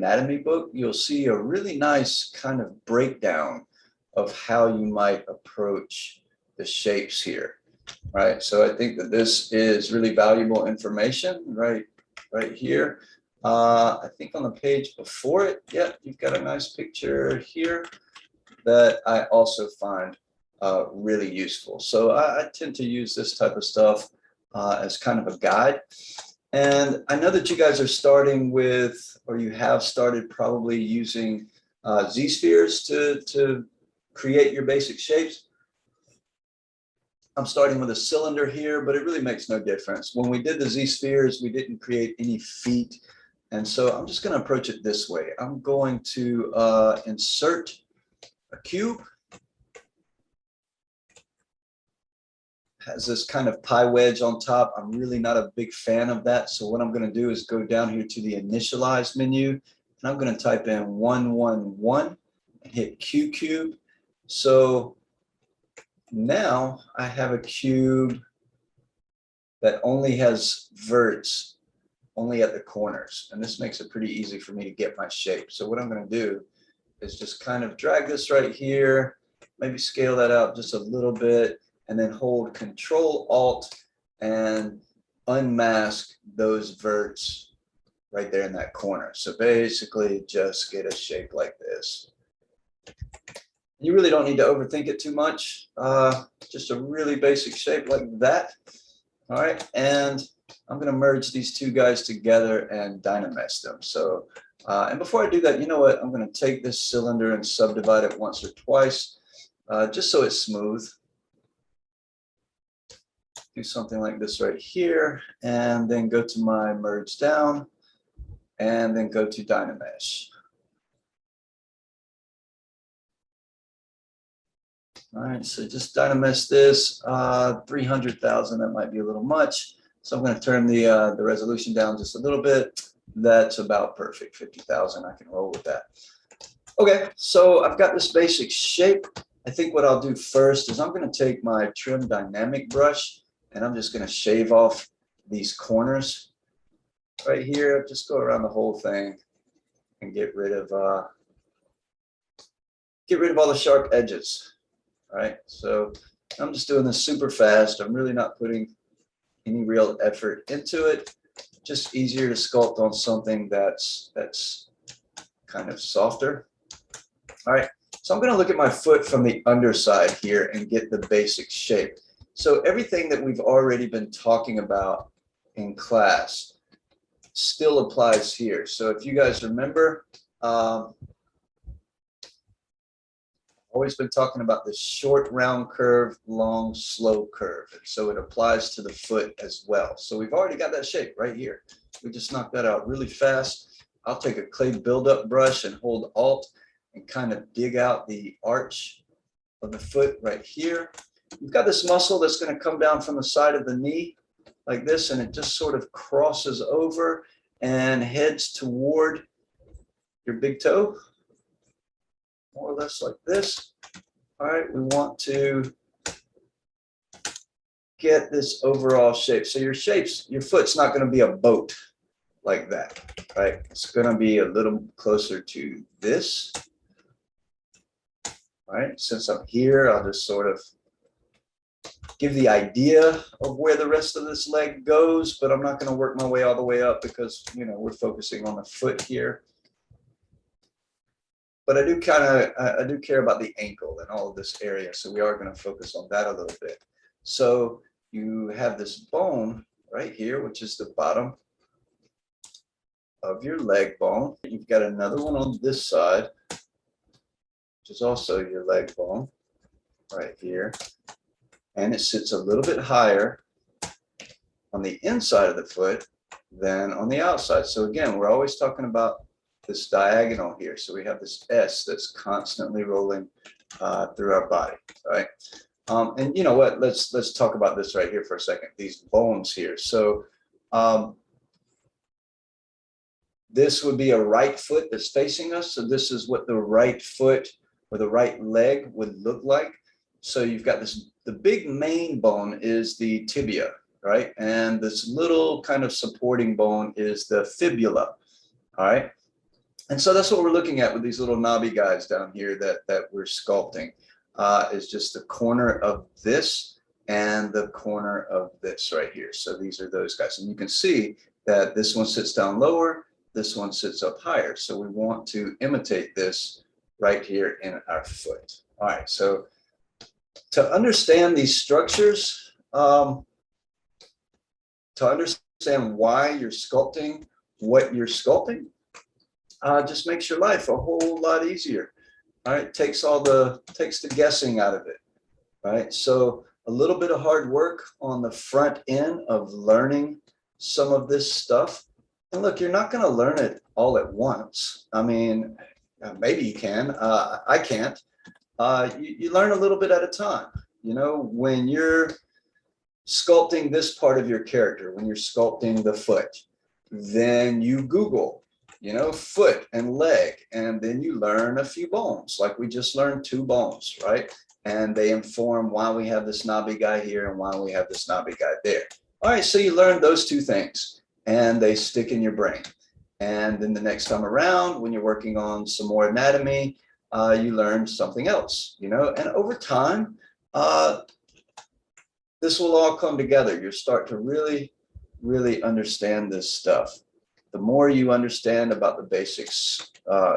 anatomy book, you'll see a really nice kind of breakdown of how you might approach the shapes here, right? So I think that this is really valuable information right here. I think on the page before it, yeah, you've got a nice picture here that I also find really useful. So I tend to use this type of stuff as kind of a guide. And I know that you guys are starting with, or you have started probably using Z-spheres to create your basic shapes. I'm starting with a cylinder here, but it really makes no difference. When we did the Z-spheres, we didn't create any feet. And so I'm just going to approach it this way. I'm going to insert a cube. Has this kind of pie wedge on top. I'm really not a big fan of that. So what I'm going to do is go down here to the initialize menu, and I'm going to type in 111 and hit Q cube. So now I have a cube that only has verts only at the corners, and this makes it pretty easy for me to get my shape. So what I'm going to do is just kind of drag this right here, maybe scale that out just a little bit, and then hold Control Alt and unmask those verts right there in that corner. So basically just get a shape like this. You really don't need to overthink it too much. Just a really basic shape like that. All right, and I'm going to merge these two guys together and dynamesh them. So, and before I do that, you know what? I'm going to take this cylinder and subdivide it once or twice, just so it's smooth. Do something like this right here, and then go to my merge down, and then go to dynamesh. All right, so just dynamesh this, 300,000, that might be a little much. So I'm going to turn the resolution down just a little bit. That's about perfect, 50,000, I can roll with that. Okay, so I've got this basic shape. I think what I'll do first is I'm going to take my trim dynamic brush, and I'm just going to shave off these corners right here. Just go around the whole thing and get rid of all the sharp edges. All right, so I'm just doing this super fast. I'm really not putting any real effort into it. Just easier to sculpt on something that's kind of softer. All right, so I'm going to look at my foot from the underside here and get the basic shape. So everything that we've already been talking about in class still applies here. So if you guys remember, always been talking about this short round curve, long slow curve. And so it applies to the foot as well. So we've already got that shape right here. We just knocked that out really fast. I'll take a clay buildup brush and hold Alt and kind of dig out the arch of the foot right here. You've got this muscle that's going to come down from the side of the knee like this, and it just sort of crosses over and heads toward your big toe, more or less like this. All right, we want to get this overall shape. So your foot's not going to be a boat like that, right? It's going to be a little closer to this. All right, since I'm here, I'll just sort of give the idea of where the rest of this leg goes, but I'm not going to work my way all the way up because, you know, we're focusing on the foot here. But I do care about the ankle and all of this area, so we are going to focus on that a little bit. So you have this bone right here, which is the bottom of your leg bone. You've got another one on this side, which is also your leg bone right here. And it sits a little bit higher on the inside of the foot than on the outside. So again, we're always talking about this diagonal here. So we have this S that's constantly rolling through our body, right? And you know what? Let's talk about this right here for a second. These bones here. So this would be a right foot that's facing us. So this is what the right foot or the right leg would look like. So you've got this, the big main bone is the tibia, right? And this little kind of supporting bone is the fibula, all right? And so that's what we're looking at with these little knobby guys down here that we're sculpting, is just the corner of this and the corner of this right here. So these are those guys. And you can see that this one sits down lower, this one sits up higher. So we want to imitate this right here in our foot. All right, so to understand these structures, to understand why you're sculpting what you're sculpting, just makes your life a whole lot easier. All right, takes the guessing out of it. All right, so a little bit of hard work on the front end of learning some of this stuff. And look, you're not going to learn it all at once. I mean, maybe you can. I can't. You learn a little bit at a time. You know, when you're sculpting this part of your character, when you're sculpting the foot, then you Google, you know, foot and leg, and then you learn a few bones, like we just learned 2 bones, right? And they inform why we have this knobby guy here and why we have this knobby guy there. All right, so you learn those 2 things, and they stick in your brain. And then the next time around, when you're working on some more anatomy, you learn something else, you know, and over time, this will all come together. You'll start to really, really understand this stuff. The more you understand about the basics,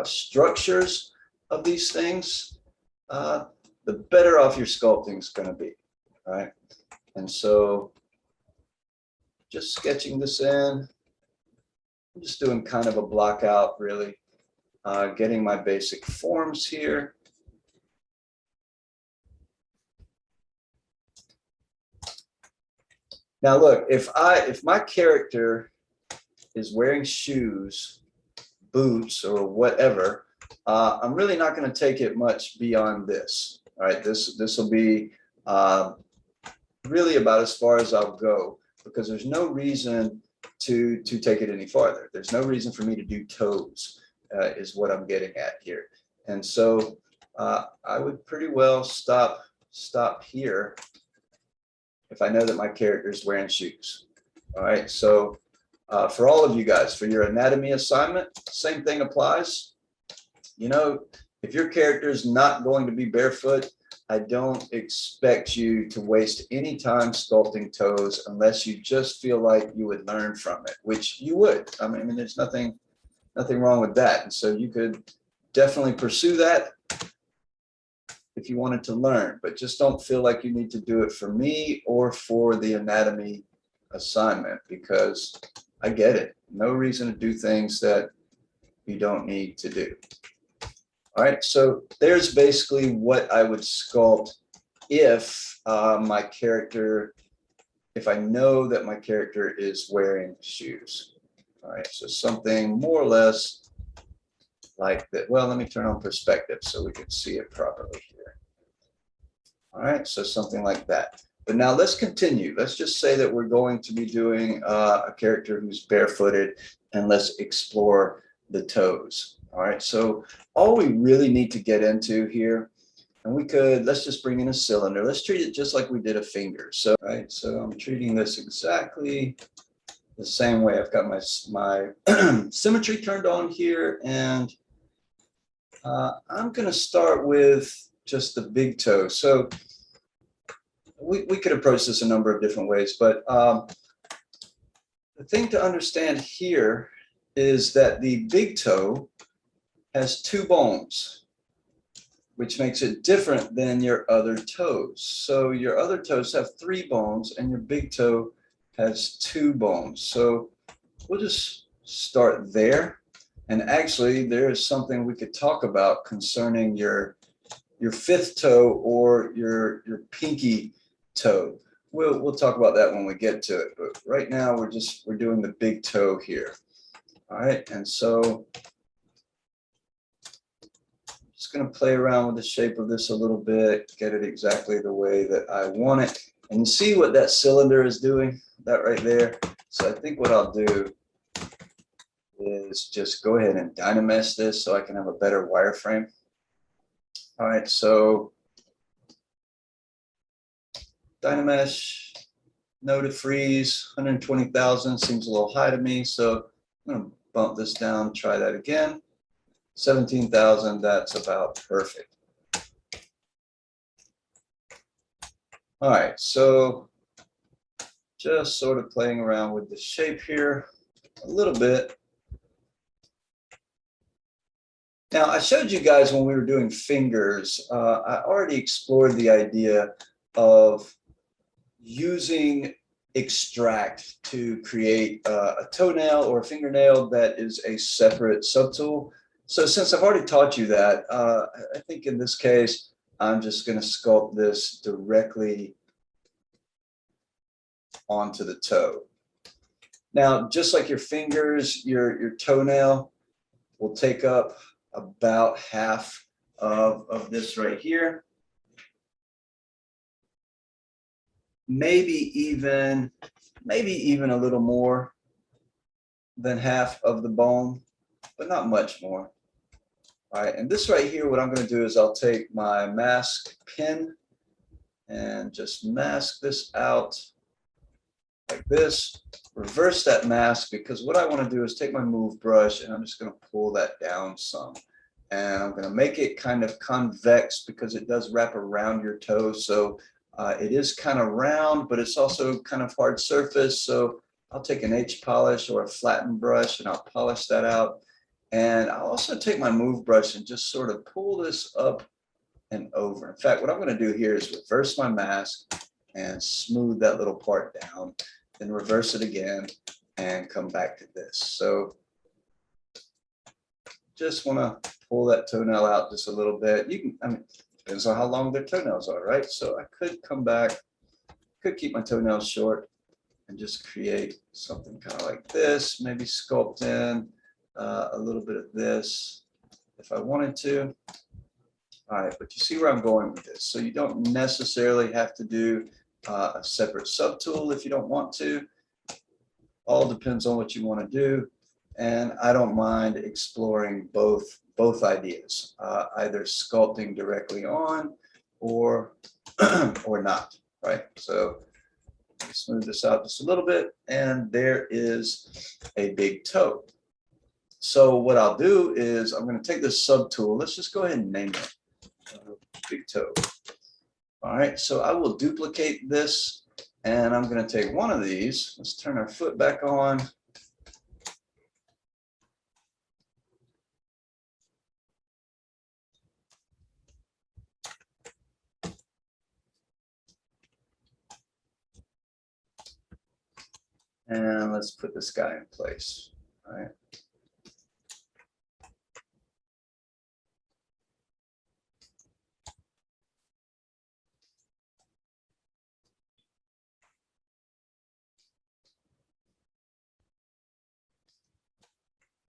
structures of these things, the better off your sculpting is going to be, right? And so just sketching this in, I'm just doing kind of a block out, really, getting my basic forms here. Now look, if my character is wearing shoes, boots, or whatever, I'm really not going to take it much beyond this. All right, this will be really about as far as I'll go, because there's no reason to take it any farther. There's no reason for me to do toes, is what I'm getting at here. And so I would pretty well stop here if I know that my character is wearing shoes. All right, so for all of you guys, for your anatomy assignment, same thing applies. You know, if your character is not going to be barefoot, I don't expect you to waste any time sculpting toes unless you just feel like you would learn from it, which you would. I mean, there's nothing wrong with that. And so you could definitely pursue that if you wanted to learn, but just don't feel like you need to do it for me or for the anatomy assignment, because I get it. No reason to do things that you don't need to do. All right, so there's basically what I would sculpt if my character, if I know that my character is wearing shoes. All right, so something more or less like that. Well, let me turn on perspective so we can see it properly here. All right, so something like that. But now let's continue. Let's just say that we're going to be doing a character who's barefooted, and let's explore the toes. All right, so all we really need to get into here, and let's just bring in a cylinder. Let's treat it just like we did a finger. So, right, so I'm treating this exactly the same way. I've got my symmetry turned on here, and I'm going to start with just the big toe. So we could approach this a number of different ways, but the thing to understand here is that the big toe has 2 bones, which makes it different than your other toes. So your other toes have 3 bones and your big toe has 2 bones. So we'll just start there. And actually there is something we could talk about concerning your 5th toe or your pinky toe. We'll talk about that when we get to it. But right now we're doing the big toe here. All right, and so going to play around with the shape of this a little bit, get it exactly the way that I want it. And you see what that cylinder is doing, that right there. So I think what I'll do is just go ahead and dynamesh this so I can have a better wireframe. All right, so dynamesh, no to freeze, 120,000 seems a little high to me. So I'm going to bump this down, try that again. 17,000, that's about perfect. All right, so just sort of playing around with the shape here a little bit. Now, I showed you guys when we were doing fingers, I already explored the idea of using extract to create a toenail or a fingernail that is a separate subtool. So since I've already taught you that, I think in this case, I'm just going to sculpt this directly onto the toe. Now, just like your fingers, your toenail will take up about half of this right here. Maybe even a little more than half of the bone, but not much more. All right, and this right here, what I'm going to do is I'll take my mask pen and just mask this out like this. Reverse that mask, because what I want to do is take my move brush and I'm just going to pull that down some. And I'm going to make it kind of convex because it does wrap around your toe. So it is kind of round, but it's also kind of hard surface. So I'll take an H polish or a flattened brush and I'll polish that out. And I'll also take my move brush and just sort of pull this up and over. In fact, what I'm going to do here is reverse my mask and smooth that little part down, then reverse it again and come back to this. So just want to pull that toenail out just a little bit. You can, I mean, depends on how long their toenails are, right? So I could come back, could keep my toenails short and just create something kind of like this, maybe sculpt in a little bit of this if I wanted to. All right, but you see where I'm going with this. So you don't necessarily have to do a separate subtool if you don't want to. All depends on what you want to do. And I don't mind exploring both ideas, either sculpting directly on or not, right? So smooth this out just a little bit, and there is a big toe. So what I'll do is I'm going to take this subtool. Let's just go ahead and name it big toe. All right, so I will duplicate this, and I'm going to take one of these. Let's turn our foot back on. And let's put this guy in place. All right.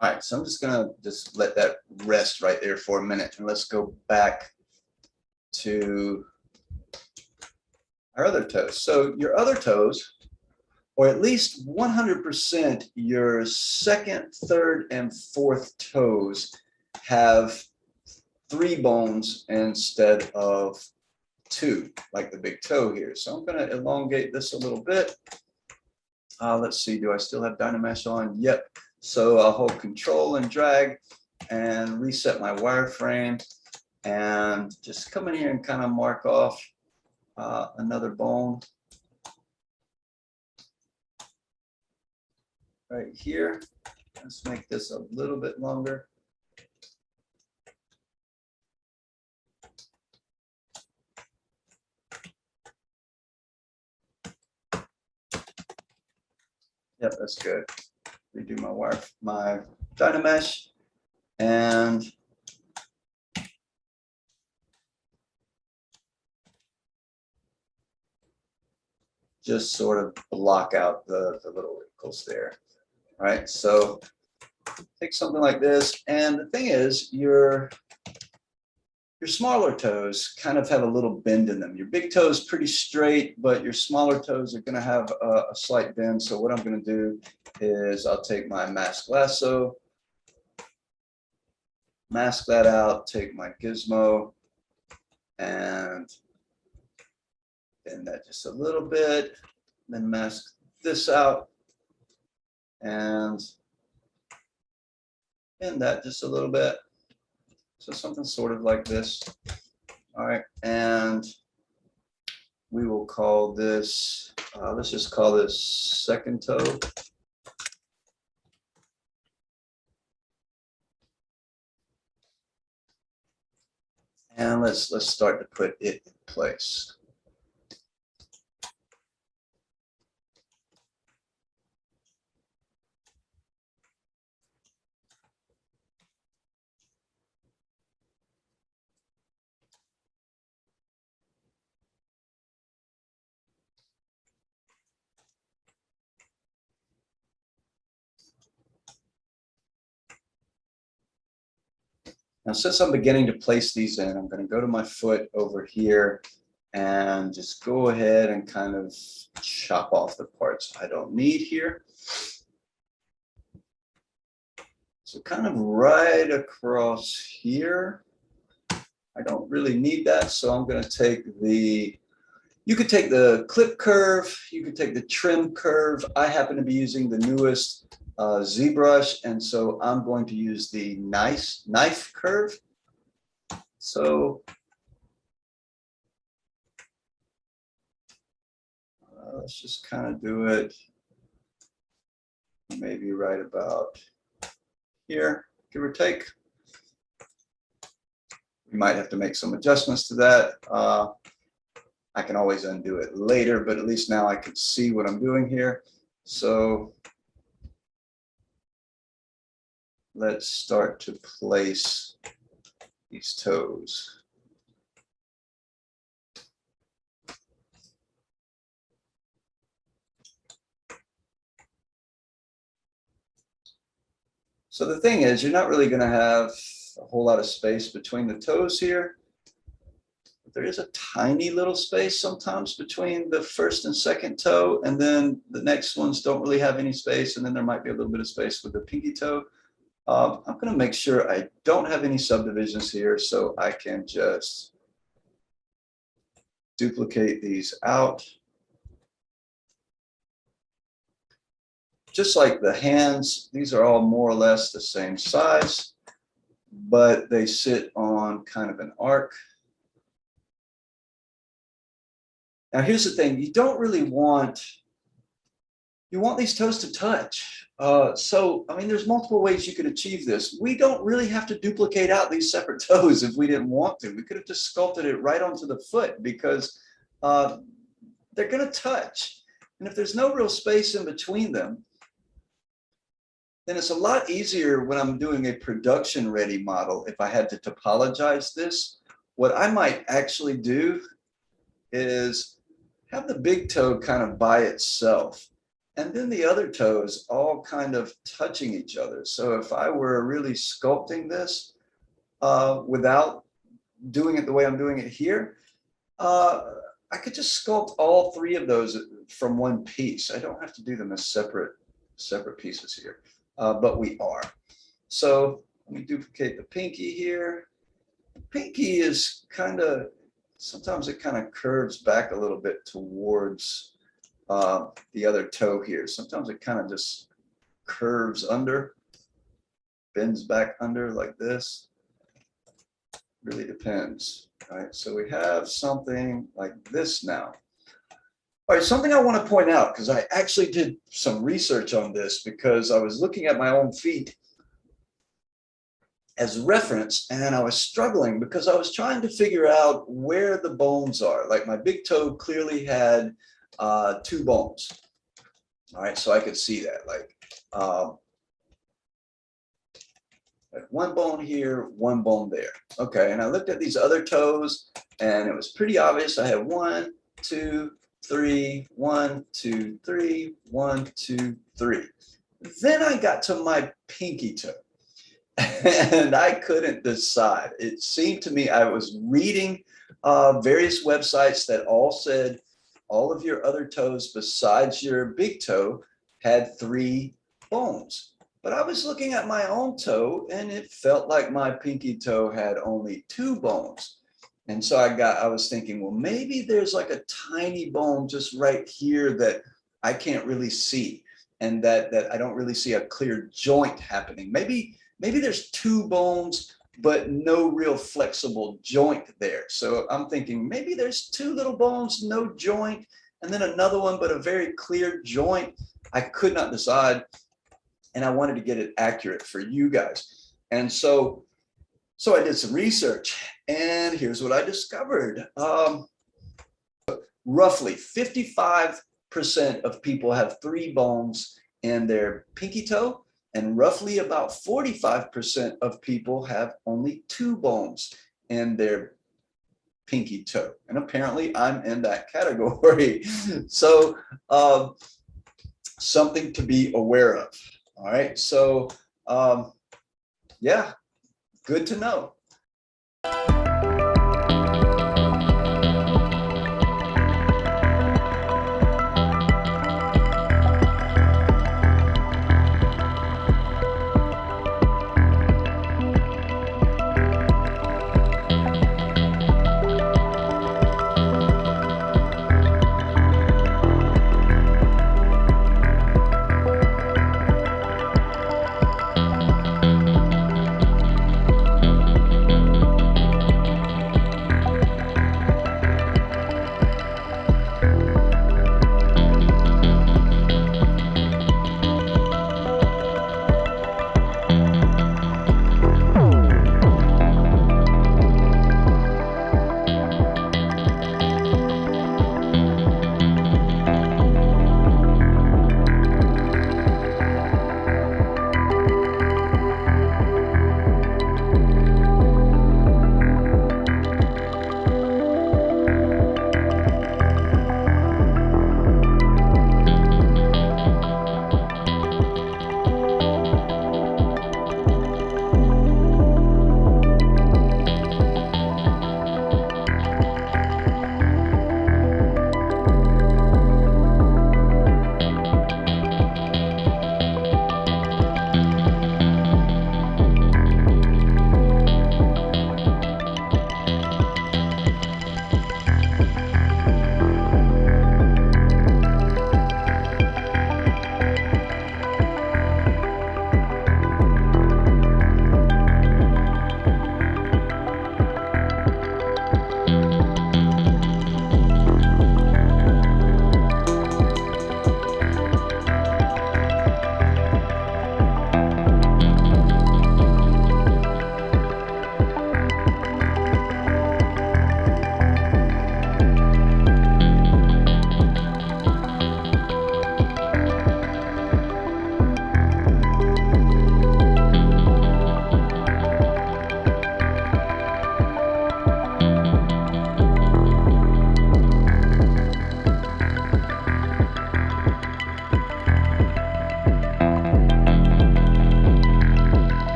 All right, so I'm just gonna let that rest right there for a minute, and let's go back to our other toes. So your other toes, or at least 100% your second, third, and fourth toes have 3 bones instead of 2, like the big toe here. So I'm gonna elongate this a little bit. Let's see, do I still have Dynamesh on? Yep. So I'll hold Control and drag and reset my wireframe and just come in here and kind of mark off another bone right here. Let's make this a little bit longer. Yep, that's good. Redo my Dynamesh, and just sort of block out the little wrinkles there. All right, so take something like this, and the thing is, your smaller toes kind of have a little bend in them. Your big toe is pretty straight, but your smaller toes are going to have a slight bend. So what I'm going to do is I'll take my mask lasso, mask that out, take my gizmo, and bend that just a little bit, then mask this out, and bend that just a little bit. So something sort of like this. All right, and we will call this, let's just call this second toe. And let's start to put it in place. Now, since I'm beginning to place these in, I'm going to go to my foot over here and just go ahead and kind of chop off the parts I don't need here. So kind of right across here. I don't really need that, so I'm going to take the, you could take the clip curve, you could take the trim curve. I happen to be using the newest Zbrush, and so I'm going to use the knife curve. So let's just kind of do it maybe right about here, give or take. We might have to make some adjustments to that. I can always undo it later, but at least now I can see what I'm doing here. So let's start to place these toes. So the thing is, you're not really going to have a whole lot of space between the toes here. But there is a tiny little space sometimes between the first and second toe, and then the next ones don't really have any space, and then there might be a little bit of space with the pinky toe. I'm going to make sure I don't have any subdivisions here, so I can just duplicate these out. Just like the hands, these are all more or less the same size, but they sit on kind of an arc. Now here's the thing, you don't really want, you want these toes to touch. So, I mean, there's multiple ways you could achieve this. We don't really have to duplicate out these separate toes if we didn't want to. We could have just sculpted it right onto the foot because they're gonna touch. And if there's no real space in between them, then it's a lot easier when I'm doing a production ready model. If I had to topologize this, what I might actually do is have the big toe kind of by itself, and then the other toes all kind of touching each other. So if I were really sculpting this without doing it the way I'm doing it here, I could just sculpt all three of those from one piece. I don't have to do them as separate pieces here. But we are. So let me duplicate the pinky here. The pinky is kind of, sometimes it kind of curves back a little bit towards the other toe here. Sometimes it kind of just curves under, bends back under like this. Really depends. All right, so we have something like this now. All right, something I want to point out, because I actually did some research on this because I was looking at my own feet as reference, and I was struggling because I was trying to figure out where the bones are. Like my big toe clearly had 2 bones. All right, so I could see that, like one bone here, one bone there. Okay, and I looked at these other toes, and it was pretty obvious. I had 1, 2, 3, 1, 2, 3, 1, 2, 3. Then I got to my pinky toe, and I couldn't decide. It seemed to me, I was reading various websites that all said all of your other toes besides your big toe had 3 bones. But I was looking at my own toe, and it felt like my pinky toe had only 2 bones. And so I was thinking, well, maybe there's like a tiny bone just right here that I can't really see, and that I don't really see a clear joint happening. Maybe there's 2 bones but no real flexible joint there. So I'm thinking maybe there's two little bones, no joint, and then another one, but a very clear joint. I could not decide, and I wanted to get it accurate for you guys. And so I did some research, and here's what I discovered. Roughly 55% of people have 3 bones in their pinky toe, and roughly about 45% of people have only 2 bones in their pinky toe. And apparently I'm in that category. So something to be aware of. All right. So yeah, good to know.